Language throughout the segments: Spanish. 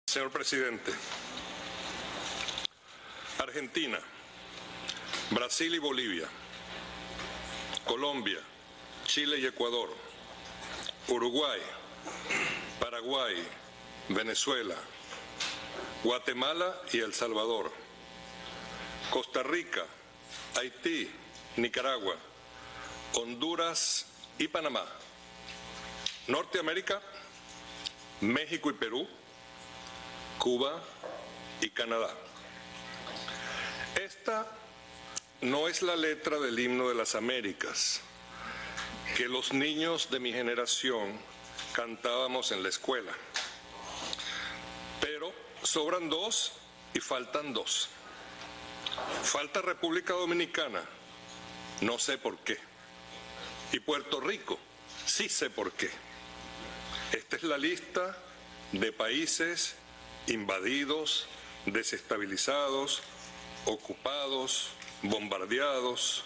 Señor presidente, Argentina, Brasil y Bolivia, Colombia, Chile y Ecuador, Uruguay, Paraguay, Venezuela, Guatemala y El Salvador, Costa Rica, Haití, Nicaragua, Honduras y Panamá, Norteamérica, México y Perú, Cuba y Canadá. Esta no es la letra del himno de las Américas que los niños de mi generación cantábamos en la escuela. Pero sobran dos y faltan dos. Falta República Dominicana, no sé por qué. Y Puerto Rico, sí sé por qué. Esta es la lista de países invadidos, desestabilizados, ocupados, bombardeados,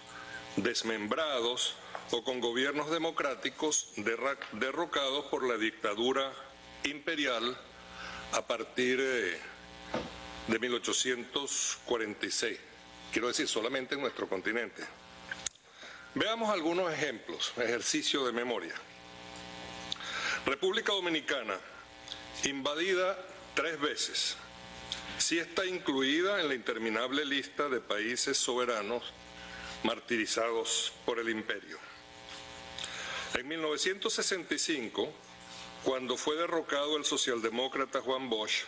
desmembrados o con gobiernos democráticos derrocados por la dictadura imperial a partir de 1846. Quiero decir, solamente en nuestro continente. Veamos algunos ejemplos, ejercicio de memoria. República Dominicana, invadida 3 veces. Sí está incluida en la interminable lista de países soberanos martirizados por el imperio. En 1965, cuando fue derrocado el socialdemócrata Juan Bosch,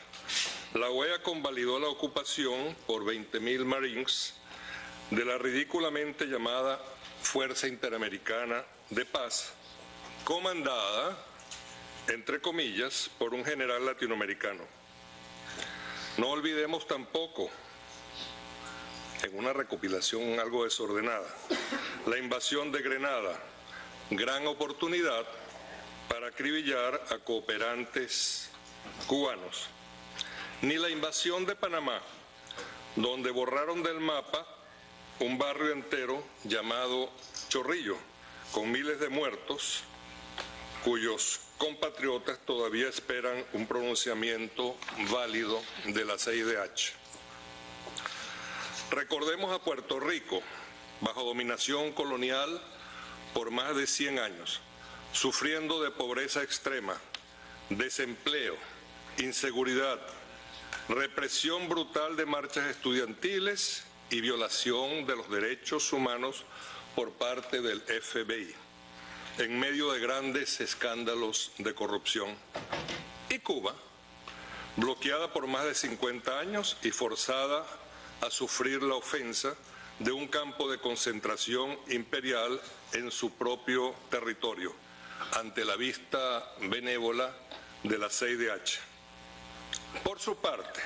la OEA convalidó la ocupación por 20.000 marines de la ridículamente llamada Fuerza Interamericana de Paz, comandada, entre comillas, por un general latinoamericano. No olvidemos tampoco, en una recopilación algo desordenada, la invasión de Grenada, gran oportunidad para acribillar a cooperantes cubanos. Ni la invasión de Panamá, donde borraron del mapa un barrio entero llamado Chorrillo, con miles de muertos, cuyos compatriotas todavía esperan un pronunciamiento válido de la CIDH. Recordemos a Puerto Rico, bajo dominación colonial por más de 100 años, sufriendo de pobreza extrema, desempleo, inseguridad, represión brutal de marchas estudiantiles y violación de los derechos humanos por parte del FBI, en medio de grandes escándalos de corrupción. Y Cuba, bloqueada por más de 50 años y forzada a sufrir la ofensa de un campo de concentración imperial en su propio territorio, ante la vista benévola de la CIDH. Por su parte,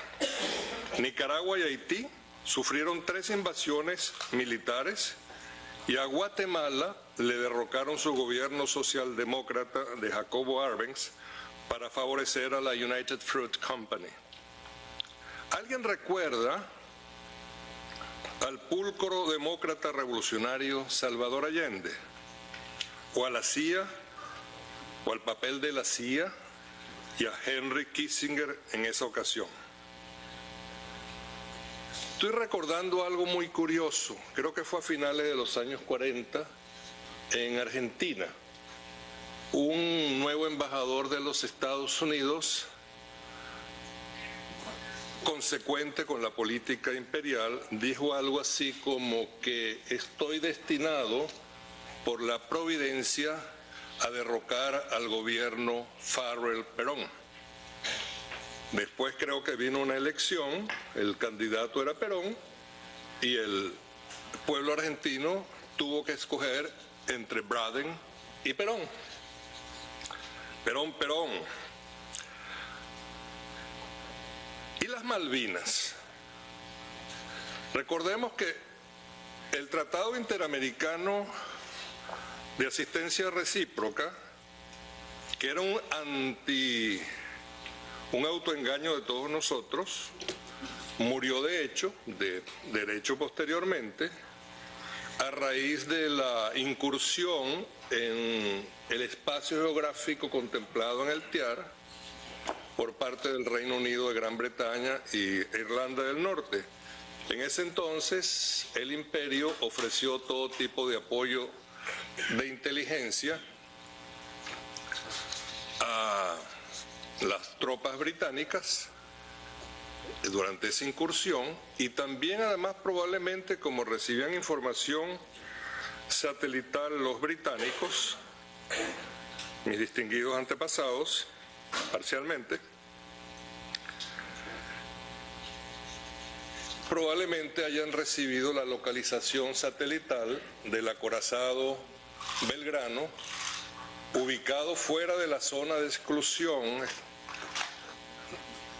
Nicaragua y Haití sufrieron 3 invasiones militares y a Guatemala le derrocaron su gobierno socialdemócrata de Jacobo Arbenz para favorecer a la United Fruit Company. ¿Alguien recuerda al pulcro demócrata revolucionario Salvador Allende? ¿O a la CIA? ¿O al papel de la CIA y a Henry Kissinger en esa ocasión? Estoy recordando algo muy curioso, creo que fue a finales de los años 40, en Argentina. Un nuevo embajador de los Estados Unidos, consecuente con la política imperial, dijo algo así como que estoy destinado por la providencia a derrocar al gobierno Farrell-Perón. Después creo que vino una elección, el candidato era Perón y el pueblo argentino tuvo que escoger entre Braden y Perón. Perón. Y las Malvinas. Recordemos que el Tratado Interamericano de Asistencia Recíproca, que era un autoengaño de todos nosotros, murió de derecho posteriormente, a raíz de la incursión en el espacio geográfico contemplado en el TIAR por parte del Reino Unido de Gran Bretaña y Irlanda del Norte. En ese entonces, el imperio ofreció todo tipo de apoyo de inteligencia a las tropas británicas durante esa incursión, y también además probablemente, como recibían información satelital los británicos, mis distinguidos antepasados, parcialmente, probablemente hayan recibido la localización satelital del acorazado Belgrano, ubicado fuera de la zona de exclusión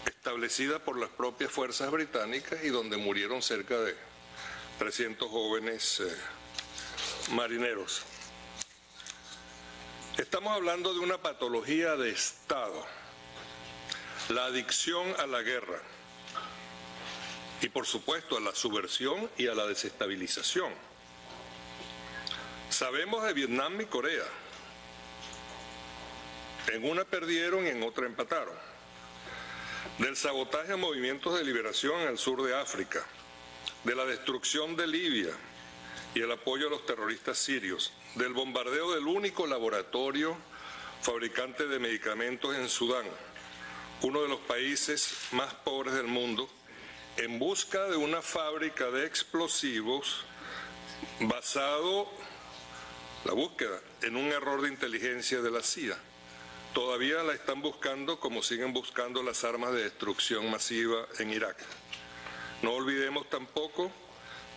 establecida por las propias fuerzas británicas y donde murieron cerca de 300 jóvenes marineros. Estamos hablando de una patología de Estado, la adicción a la guerra y, por supuesto, a la subversión y a la desestabilización. Sabemos de Vietnam y Corea. En una perdieron y en otra empataron. Del sabotaje a movimientos de liberación en el sur de África, de la destrucción de Libia y el apoyo a los terroristas sirios, del bombardeo del único laboratorio fabricante de medicamentos en Sudán, uno de los países más pobres del mundo, en busca de una fábrica de explosivos basado, la búsqueda, en un error de inteligencia de la CIA. Todavía la están buscando, como siguen buscando las armas de destrucción masiva en Irak. No olvidemos tampoco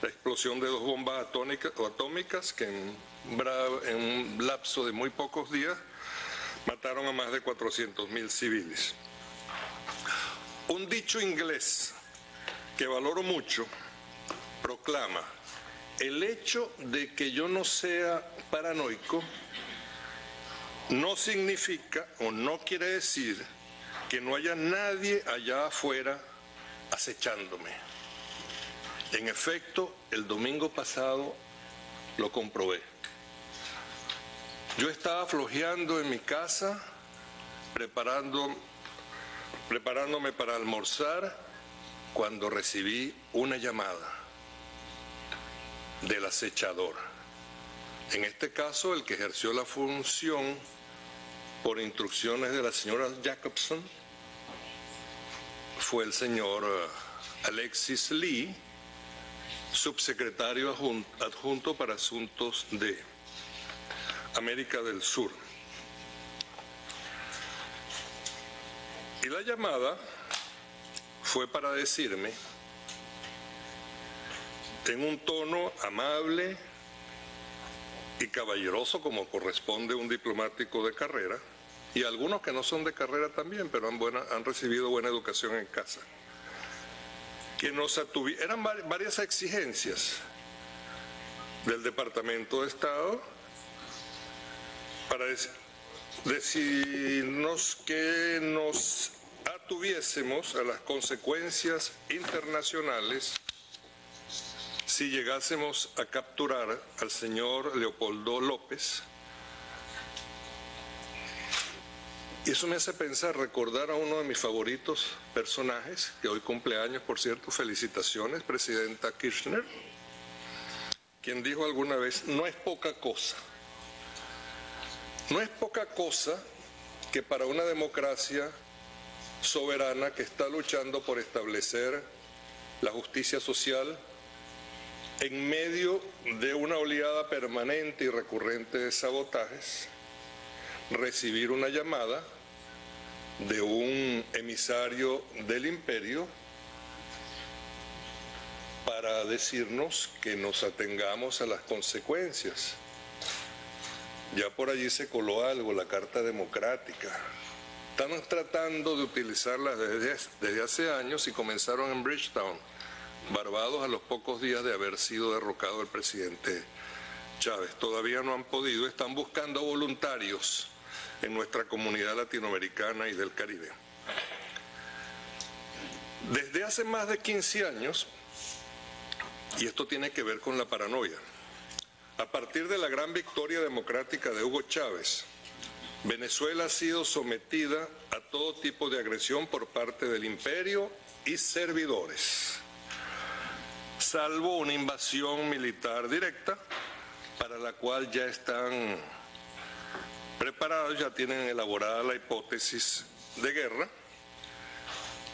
la explosión de 2 bombas atómicas que en un lapso de muy pocos días mataron a más de 400.000 civiles. Un dicho inglés que valoro mucho proclama: el hecho de que yo no sea paranoico no significa o no quiere decir que no haya nadie allá afuera acechándome. En efecto, el domingo pasado lo comprobé. Yo estaba flojeando en mi casa, preparándome para almorzar, cuando recibí una llamada del acechador. En este caso, el que ejerció la función por instrucciones de la señora Jacobson fue el señor Alexis Lee, subsecretario adjunto para asuntos de América del Sur. Y la llamada fue para decirme, en un tono amable y caballeroso, como corresponde a un diplomático de carrera, y algunos que no son de carrera también, pero han recibido buena educación en casa, que eran varias exigencias del Departamento de Estado para decirnos que nos atuviésemos a las consecuencias internacionales si llegásemos a capturar al señor Leopoldo López. Y eso me hace pensar, recordar a uno de mis favoritos personajes, que hoy cumpleaños, por cierto, felicitaciones, presidenta Kirchner, quien dijo alguna vez: no es poca cosa. No es poca cosa que para una democracia soberana que está luchando por establecer la justicia social en medio de una oleada permanente y recurrente de sabotajes, recibir una llamada de un emisario del imperio para decirnos que nos atengamos a las consecuencias. Ya por allí se coló algo, la Carta Democrática. Estamos tratando de utilizarla desde hace años y comenzaron en Bridgetown, Barbados, a los pocos días de haber sido derrocado el presidente Chávez. Todavía no han podido, están buscando voluntarios en nuestra comunidad latinoamericana y del Caribe. Desde hace más de 15 años, y esto tiene que ver con la paranoia, a partir de la gran victoria democrática de Hugo Chávez Venezuela ha sido sometida a todo tipo de agresión por parte del imperio y servidores, salvo una invasión militar directa, para la cual ya están preparados, ya tienen elaborada la hipótesis de guerra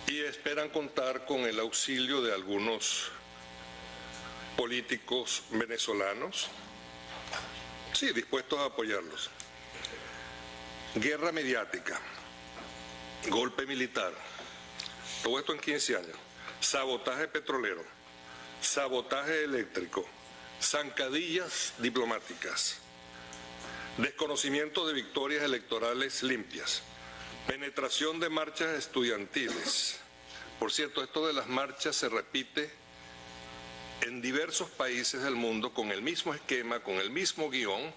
y esperan contar con el auxilio de algunos políticos venezolanos, sí, dispuestos a apoyarlos. Guerra mediática, golpe militar, todo esto en 15 años, sabotaje petrolero, sabotaje eléctrico, zancadillas diplomáticas, desconocimiento de victorias electorales limpias, penetración de marchas estudiantiles. Por cierto, esto de las marchas se repite en diversos países del mundo con el mismo esquema, con el mismo guión,